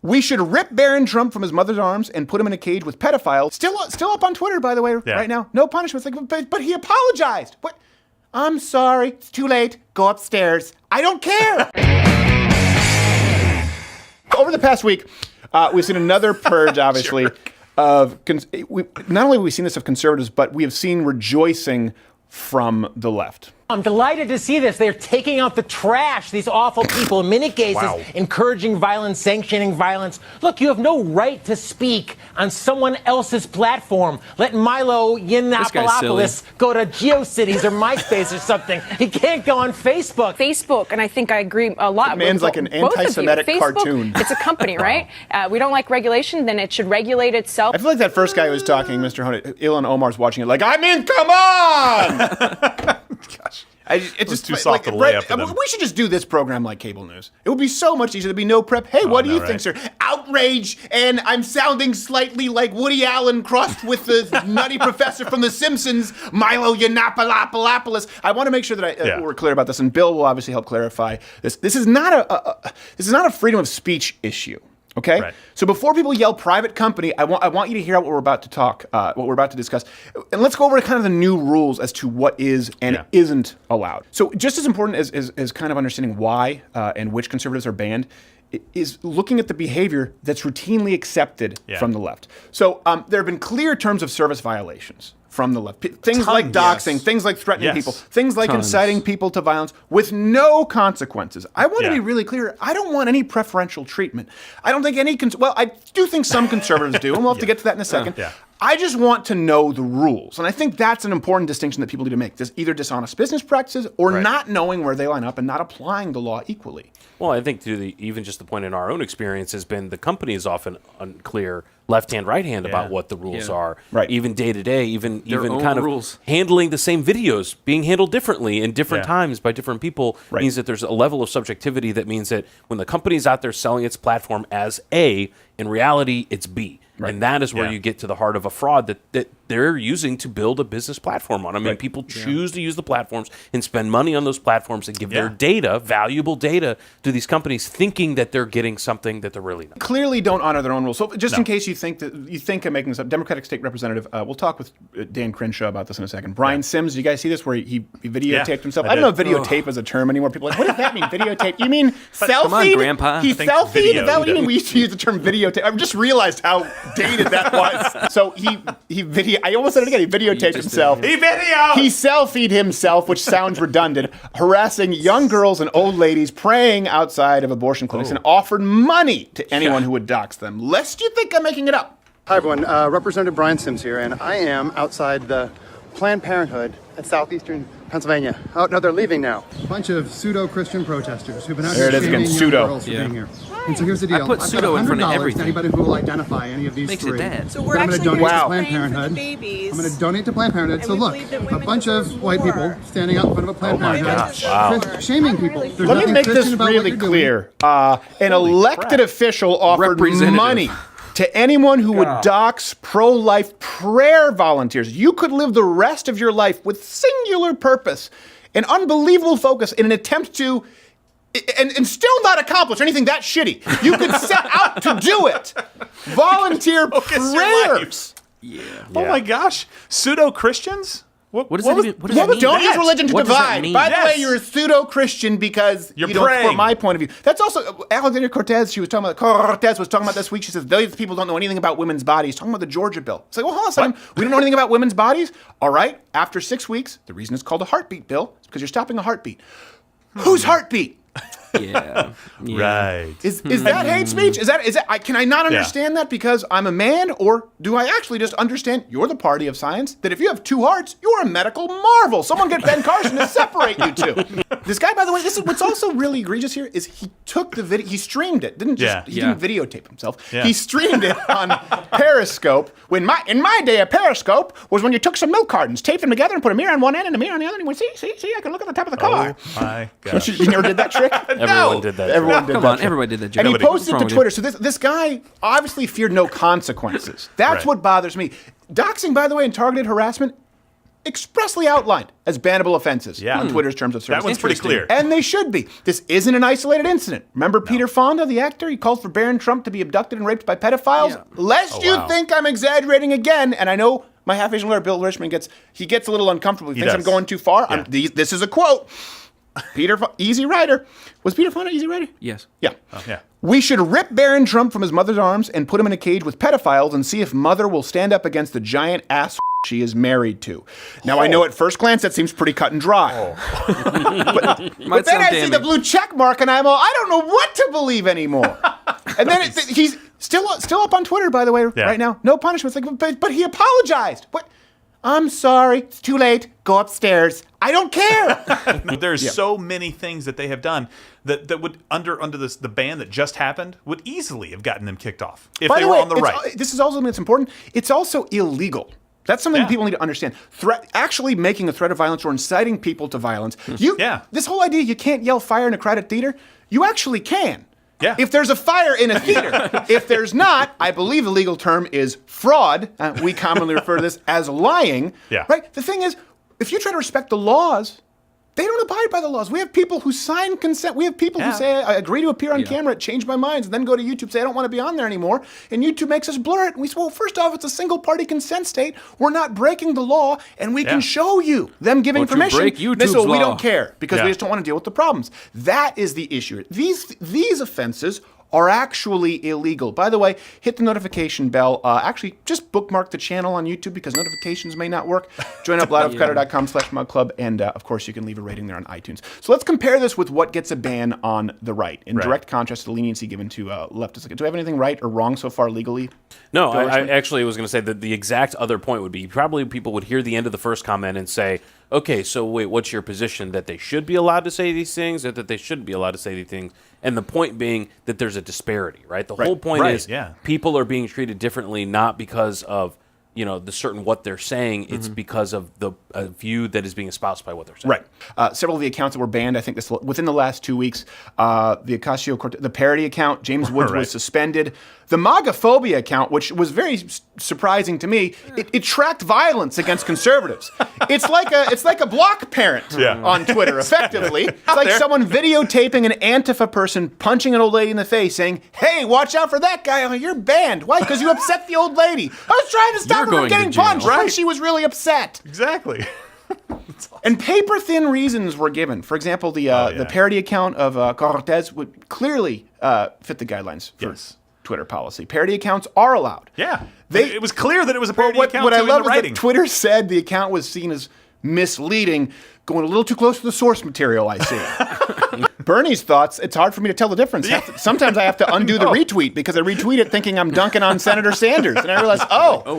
We should rip Barron Trump from his mother's arms and put him in a cage with pedophiles. Still up on Twitter, by the way, right now. No punishment. Like, but he apologized. What? I'm sorry. It's too late. Go upstairs. I don't care. Over the past week, we've seen another purge, obviously, of not only have we seen this of conservatives, but we have seen rejoicing from the left. I'm delighted to see this. They're taking out the trash, these awful people, in many cases, encouraging violence, sanctioning violence. Look, you have no right to speak on someone else's platform. Let Milo Yiannopoulos go to GeoCities or MySpace or something. He can't go on Facebook. Facebook, and I think I agree a lot with man's like an anti-Semitic cartoon. It's a company, right? We don't like regulation, then it should regulate itself. I feel like that first guy who was talking, Mr. Honey, Ilhan Omar's watching it like, I mean, come on! Gosh. It's just too soft to lay up to them. We should just do this program like cable news. It would be so much easier. There'd be no prep. Hey, what do you think, sir? Outrage, and I'm sounding slightly like Woody Allen crossed with the nutty professor from The Simpsons, Milo Yiannopoulos. I want to make sure that we're clear about this, and Bill will obviously help clarify this. This is not a freedom of speech issue. Okay, right. So before people yell "private company," I want you to hear out what we're about to talk, what we're about to discuss, and let's go over kind of the new rules as to what is and isn't allowed. So just as important as kind of understanding why and which conservatives are banned is looking at the behavior that's routinely accepted from the left. So there have been clear terms of service violations from the left. Things like doxing, things like threatening people, things like inciting people to violence with no consequences. I want to be really clear. I don't want any preferential treatment. I don't think any, well, I do think some conservatives do, and we'll have to get to that in a second. I just want to know the rules. And I think that's an important distinction that people need to make. There's either dishonest business practices or not knowing where they line up and not applying the law equally. Well, I think even just the point in our own experience has been the company is often unclear left-hand, right-hand about what the rules are. Right. Even day-to-day, even kind of rules. handling the same videos, being handled differently in different times by different people means that there's a level of subjectivity that means that when the company's out there selling its platform as A, in reality, it's B. Right. And that is where you get to the heart of a fraud that they're using to build a business platform on. I mean, people choose to use the platforms and spend money on those platforms and give their data, valuable data, to these companies, thinking that they're getting something that they're really not. Clearly don't honor their own rules. So just in case you think I'm making this up, Democratic State Representative, we'll talk with Dan Crenshaw about this in a second. Brian Sims, you guys see this where he videotaped himself? I don't know if videotape is a term anymore. People are like, what does that mean, videotape? You mean selfie? Come on, Grandpa. He selfied? Is that what you mean? We used to use the term videotape. I just realized how dated that was. So I almost said it again. He videotaped himself. He selfied himself, which sounds redundant, harassing young girls and old ladies praying outside of abortion clinics and offered money to anyone who would dox them. Lest you think I'm making it up. Hi, everyone. Representative Brian Sims here, and I am outside the Planned Parenthood at southeastern Pennsylvania. Oh, no, they're leaving now. A bunch of pseudo-Christian protesters who've been out here shaming young girls for being here. And so here's the deal. I put pseudo in front of everything. Anybody who will identify any of these Makes three. it dead. So we're I'm going to actually donate to praying Planned Parenthood. for the babies. I'm going to donate to Planned Parenthood. So look, a bunch of white people standing out in front of a Planned Parenthood, shaming people. There's Let me make this really clear. An elected official offered money to anyone who would dox pro-life prayer volunteers. You could live the rest of your life with singular purpose and unbelievable focus in an attempt to, and still not accomplish anything that shitty. You could set out to do it. Volunteer prayers. Oh my gosh. Pseudo-Christians? What does that mean? Don't use religion to What does that divide. mean? By the way, you're a pseudo-Christian because you don't support my point of view. That's also Alexandria Cortez. Cortez was talking about this week. She says those people don't know anything about women's bodies. Talking about the Georgia bill. It's like, well, hold on a second. We don't know anything about women's bodies. All right. After 6 weeks, the reason it's called a heartbeat bill is because you're stopping a heartbeat. Whose heartbeat? Right. Is that hate speech? Is that can I not understand that because I'm a man, or do I actually just understand you're the party of science that if you have two hearts, you're a medical marvel? Someone get Ben Carson to separate you two. This guy, by the way, this is what's also really egregious here is he took the video, he streamed it, he didn't videotape himself. He streamed it on Periscope. In my day, a Periscope was when you took some milk cartons, taped them together, and put a mirror on one end and a mirror on the other, and you went, see, I can look at the top of the car. Oh my gosh. You never did that trick? Everyone did that. Everybody did that joke. And he posted it to Twitter. So this guy obviously feared no consequences. That's what bothers me. Doxing, by the way, and targeted harassment expressly outlined as bannable offenses on Twitter's terms of service. That one's pretty clear. And they should be. This isn't an isolated incident. Remember Peter Fonda, the actor? He called for Barron Trump to be abducted and raped by pedophiles. Lest you think I'm exaggerating again, and I know my half-Asian lawyer, Bill Richmond, gets a little uncomfortable. He thinks I'm going too far. Yeah. This is a quote. Easy Rider. Was Peter Fonda Easy Rider? Yes. Yeah. Yeah. We should rip Barron Trump from his mother's arms and put him in a cage with pedophiles and see if mother will stand up against the giant ass she is married to. Now, I know at first glance that seems pretty cut and dry. But then I see the blue check mark and I don't know what to believe anymore. And then he's still up on Twitter, by the way, right now. No punishments. But he apologized. What? I'm sorry. It's too late. Go upstairs. I don't care. There's so many things that they have done that would under the ban that just happened would easily have gotten them kicked off if they were on the right. This is also something that's important. It's also illegal. That's something people need to understand. Actually making a threat of violence or inciting people to violence. This whole idea you can't yell fire in a crowded theater, you actually can. Yeah. If there's a fire in a theater. If there's not, I believe the legal term is fraud. We commonly refer to this as lying. Yeah. Right? The thing is, if you try to respect the laws, they don't abide by the laws. We have people who sign consent. We have people who say, I agree to appear on camera, change my mind, and then go to YouTube, say, I don't want to be on there anymore. And YouTube makes us blur it. And we say, well, first off, it's a single-party consent state. We're not breaking the law, and we can show you them giving permission. Break YouTube's they say, we law. don't care because we just don't want to deal with the problems. That is the issue. These offenses are actually illegal. By the way, hit the notification bell. Actually, just bookmark the channel on YouTube because notifications may not work. Join up loudofcrowder.com/mugclub, and of course, you can leave a rating there on iTunes. So let's compare this with what gets a ban on the right, in direct contrast to the leniency given to leftists. Do we have anything right or wrong so far legally? No, I actually was going to say that the exact other point would be probably people would hear the end of the first comment and say, okay, so wait, what's your position? That they should be allowed to say these things or that they shouldn't be allowed to say these things? And the point being that there's a disparity, right? The whole point is people are being treated differently not because of the certain what they're saying. It's because of the view that is being espoused by what they're saying. Right. Several of the accounts that were banned, I think within the last 2 weeks, the Ocasio-Cortez, the parody account, James Woods was suspended. The MAGAphobia account, which was very surprising to me, it tracked violence against conservatives. It's like a block parent on Twitter, effectively. It's like someone videotaping an Antifa person punching an old lady in the face, saying, "Hey, watch out for that guy! You're banned. Why? Because you upset the old lady. I was trying to stop her from getting punched. Right? She was really upset." Exactly. Awesome. And paper-thin reasons were given. For example, the parody account of Cortez would clearly fit the guidelines for Twitter policy. Parody accounts are allowed. Yeah. It was clear that it was a parody account. What I love is that Twitter said the account was seen as misleading, going a little too close to the source material, I see. Bernie's thoughts, it's hard for me to tell the difference. Sometimes I have to undo the retweet because I retweet it thinking I'm dunking on Senator Sanders. And I realize,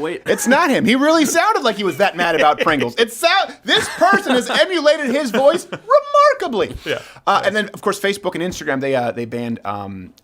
wait, it's not him. He really sounded like he was that mad about Pringles. This person has emulated his voice remarkably. And then, of course, Facebook and Instagram, they banned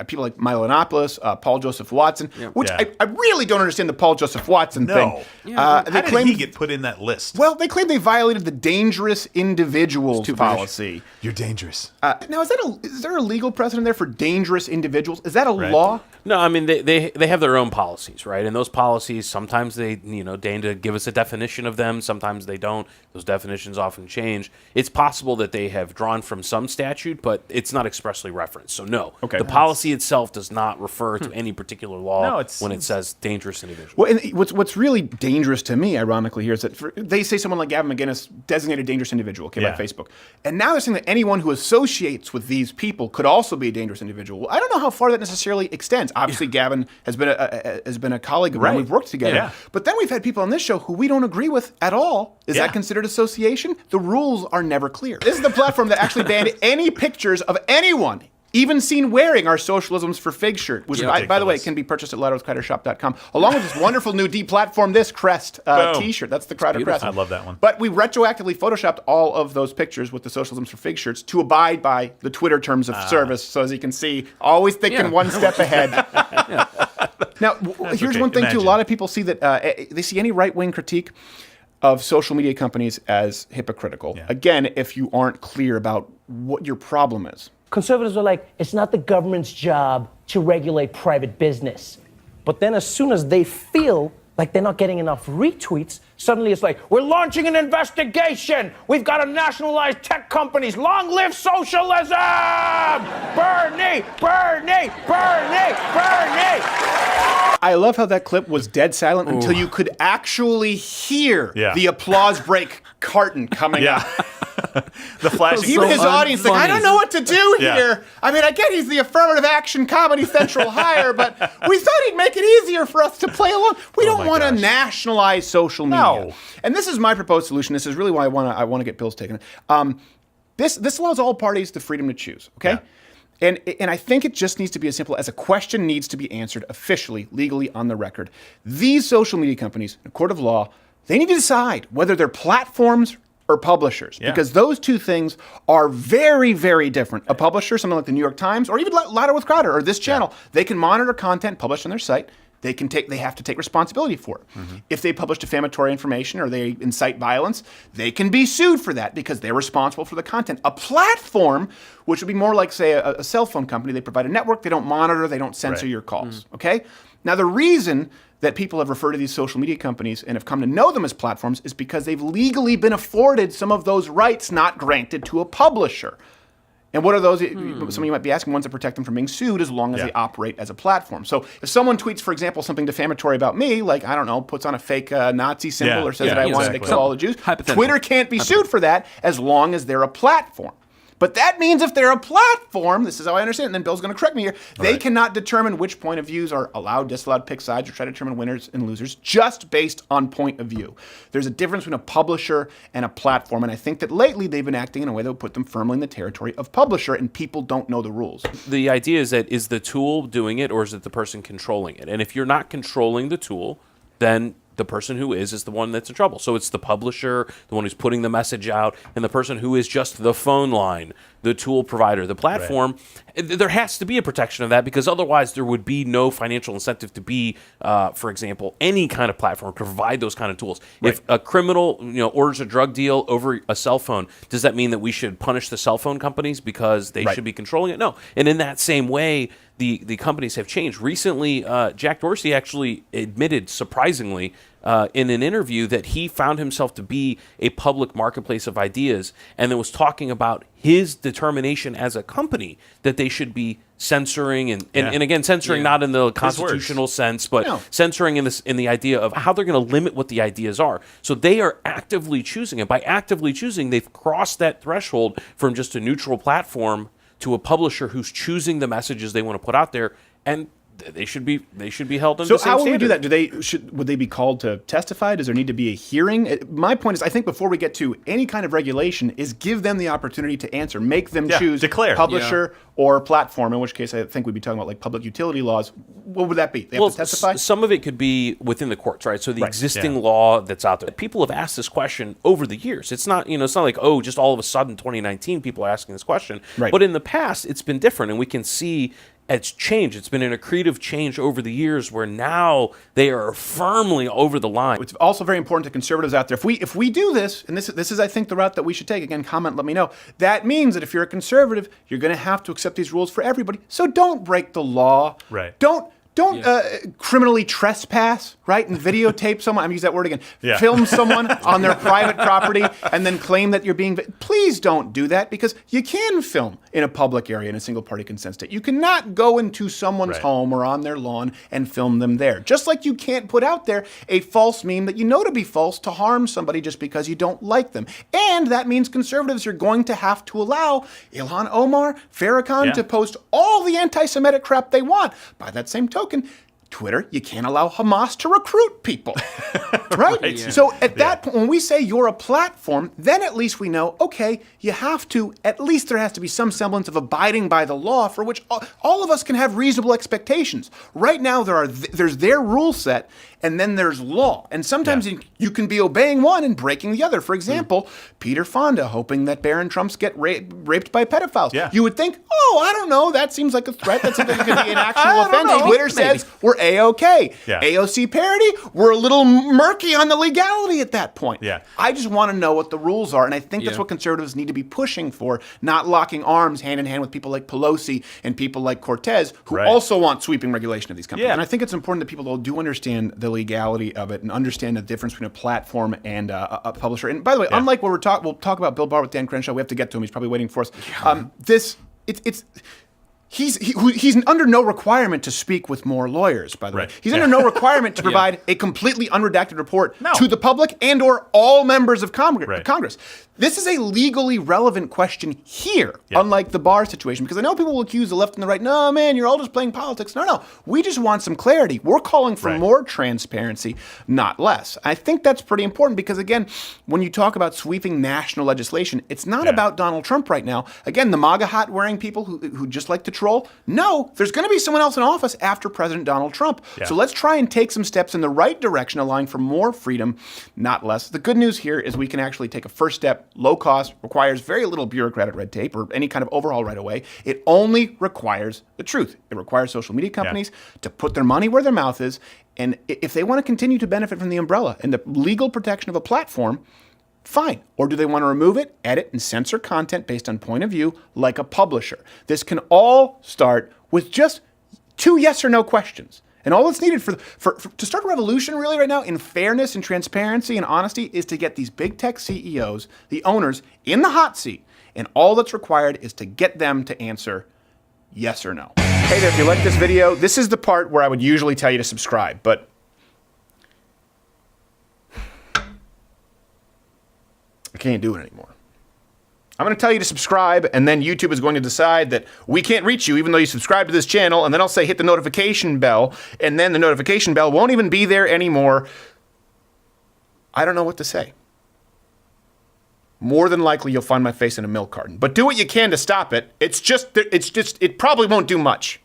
people like Milo Yiannopoulos, Paul Joseph Watson, which I really don't understand the Paul Joseph Watson thing. How did he get put in that list? Well, they claim they violated the dangerous individuals policy. You're dangerous. Now, is there a legal precedent there for dangerous individuals? Is that a law? No, I mean they have their own policies, right? And those policies sometimes they deign to give us a definition of them, sometimes they don't. Those definitions often change. It's possible that they have drawn from some statute, but it's not expressly referenced. So no, the policy itself does not refer to any particular law when it says dangerous individual. Well, and what's really dangerous to me, ironically, here is that they say someone like Gavin McInnes designated dangerous individual by Facebook, and now they're saying that anyone who associates with these people could also be a dangerous individual. Well, I don't know how far that necessarily extends. Obviously, Gavin has been a colleague of mine. We've worked together. But then we've had people on this show who we don't agree with at all. Is that considered association? The rules are never clear. This is the platform that actually banned any pictures of anyone, even seen wearing our Socialisms for Fig shirt, which, by the way, can be purchased at loudofcrowdershop.com, along with this wonderful new Deplatform This Crest t-shirt. That's the Crowder Crest. I love that one. But we retroactively photoshopped all of those pictures with the Socialisms for Fig shirts to abide by the Twitter terms of service. So as you can see, always thinking one step ahead. Now, here's one thing, too. A lot of people see that they see any right-wing critique of social media companies as hypocritical. Again, if you aren't clear about what your problem is. Conservatives are like, it's not the government's job to regulate private business. But then as soon as they feel like they're not getting enough retweets, suddenly it's like, we're launching an investigation. We've got to nationalize tech companies. Long live socialism! Bernie! Bernie! Bernie! Bernie! I love how that clip was dead silent until you could actually hear the applause break carton coming up. The flashing. Even his audience, like, I don't know what to do Yeah. here. I mean, I get he's the affirmative action Comedy Central hire, but we thought he'd make it easier for us to play along. We don't want to nationalize social media. No. And this is my proposed solution. This is really why I want to get Bill's take on it. This allows all parties the freedom to choose. Okay. Yeah. And I think it just needs to be as simple as a question needs to be answered officially, legally on the record. These social media companies, in a court of law, they need to decide whether they're platforms or publishers, because those two things are very, very different. A publisher, something like the New York Times, or even Louder with Crowder, or this channel, they can monitor content published on their site. They have to take responsibility for it. If they publish defamatory information or they incite violence, they can be sued for that because they're responsible for the content. A platform, which would be more like, say, a cell phone company, they provide a network, they don't monitor, they don't censor your calls. Okay? Now, the reason that people have referred to these social media companies and have come to know them as platforms is because they've legally been afforded some of those rights not granted to a publisher. And what are those? Some of you might be asking, ones that protect them from being sued as long as they operate as a platform. So if someone tweets, for example, something defamatory about me, like, I don't know, puts on a fake Nazi symbol or says that I wanted to kill all the Jews, Twitter can't be sued for that as long as they're a platform. But that means if they're a platform, this is how I understand it, and then Bill's going to correct me here, they cannot determine which point of views are allowed, disallowed, pick sides, or try to determine winners and losers just based on point of view. There's a difference between a publisher and a platform, and I think that lately they've been acting in a way that would put them firmly in the territory of publisher, and people don't know the rules. The idea is that is the tool doing it, or is it the person controlling it? And if you're not controlling the tool, then the person who is the one that's in trouble. So it's the publisher, the one who's putting the message out, and the person who is just the phone line, the tool provider, the platform. There has to be a protection of that because otherwise there would be no financial incentive to be, for example, any kind of platform to provide those kind of tools. If a criminal, orders a drug deal over a cell phone, does that mean that we should punish the cell phone companies because they should be controlling it? No. And in that same way, the companies have changed. Recently, Jack Dorsey actually admitted, surprisingly, in an interview that he found himself to be a public marketplace of ideas and then was talking about his determination as a company that they should be censoring and again, censoring not in the constitutional sense, but censoring in the idea of how they're going to limit what the ideas are. So they are actively choosing, and by actively choosing, they've crossed that threshold from just a neutral platform to a publisher who's choosing the messages they want to put out there, and they should be held under the same standard. So how would we do that? Would they be called to testify? Does there need to be a hearing? My point is, I think before we get to any kind of regulation, is give them the opportunity to answer, make them choose publisher or platform. In which case, I think we'd be talking about like public utility laws. What would that be? They have to testify. Some of it could be within the courts, right? So the existing law that's out there. People have asked this question over the years. It's not it's not like just all of a sudden 2019 people are asking this question. Right. But in the past, it's been different, and we can see. It's changed. It's been an accretive change over the years where now they are firmly over the line. It's also very important to conservatives out there. If we do this, and this is, I think, the route that we should take, again, comment, let me know. That means that if you're a conservative, you're going to have to accept these rules for everybody. So don't break the law. Right. Don't criminally trespass, right? And videotape someone. I'm going to use that word again. Film someone on their private property and then claim that you're being... Please don't do that because you can film in a public area in a single-party consent state. You cannot go into someone's home or on their lawn and film them there. Just like you can't put out there a false meme that you know to be false to harm somebody just because you don't like them. And that means conservatives are going to have to allow Ilhan Omar, Farrakhan to post all the anti-Semitic crap they want. By that same token, Twitter, you can't allow Hamas to recruit people, right? So at that point, when we say you're a platform, then at least we know, okay, you have to, at least there has to be some semblance of abiding by the law for which all of us can have reasonable expectations. Right now, there's their rule set, and then there's law. And sometimes you can be obeying one and breaking the other. For example, Peter Fonda hoping that Barron Trumps get raped by pedophiles. You would think, I don't know, that seems like a threat. That seems like it could be an actual offense. Twitter says we're A-OK. Yeah. AOC parody, we're a little murky on the legality at that point. Yeah. I just want to know what the rules are, and I think that's Yeah. what conservatives need to be pushing for, not locking arms hand in hand with people like Pelosi and people like Cortez, who Right. also want sweeping regulation of these companies. Yeah. And I think it's important that people do understand the legality of it and understand the difference between a platform and a publisher. And by the way, unlike what we'll talk about Bill Barr with Dan Crenshaw. We have to get to him. He's probably waiting for us. He's under no requirement to speak with more lawyers, by the way. Right. He's under no requirement to provide a completely unredacted report No. to the public and or all members of Right. Congress. This is a legally relevant question here, Yeah. unlike the Barr situation, because I know people will accuse the left and the right, no, man, you're all just playing politics. No. We just want some clarity. We're calling for Right. more transparency, not less. I think that's pretty important because, again, when you talk about sweeping national legislation, it's not about Donald Trump right now. Again, the MAGA hat wearing people who just like to troll. No, there's going to be someone else in office after President Donald Trump. Yeah. So let's try and take some steps in the right direction, allowing for more freedom, not less. The good news here is we can actually take a first step, low cost, requires very little bureaucratic red tape or any kind of overhaul right away. It only requires the truth. It requires social media companies to put their money where their mouth is. And if they want to continue to benefit from the umbrella and the legal protection of a platform, fine. Or do they want to remove it, edit, and censor content based on point of view like a publisher? This can all start with just 2 yes or no questions. And all that's needed to start a revolution really right now in fairness and transparency and honesty is to get these big tech CEOs, the owners, in the hot seat. And all that's required is to get them to answer yes or no. Hey there, if you like this video, this is the part where I would usually tell you to subscribe, but I can't do it anymore. I'm going to tell you to subscribe, and then YouTube is going to decide that we can't reach you even though you subscribe to this channel, and then I'll say hit the notification bell, and then the notification bell won't even be there anymore. I don't know what to say. More than likely, you'll find my face in a milk carton. But do what you can to stop it. It probably won't do much.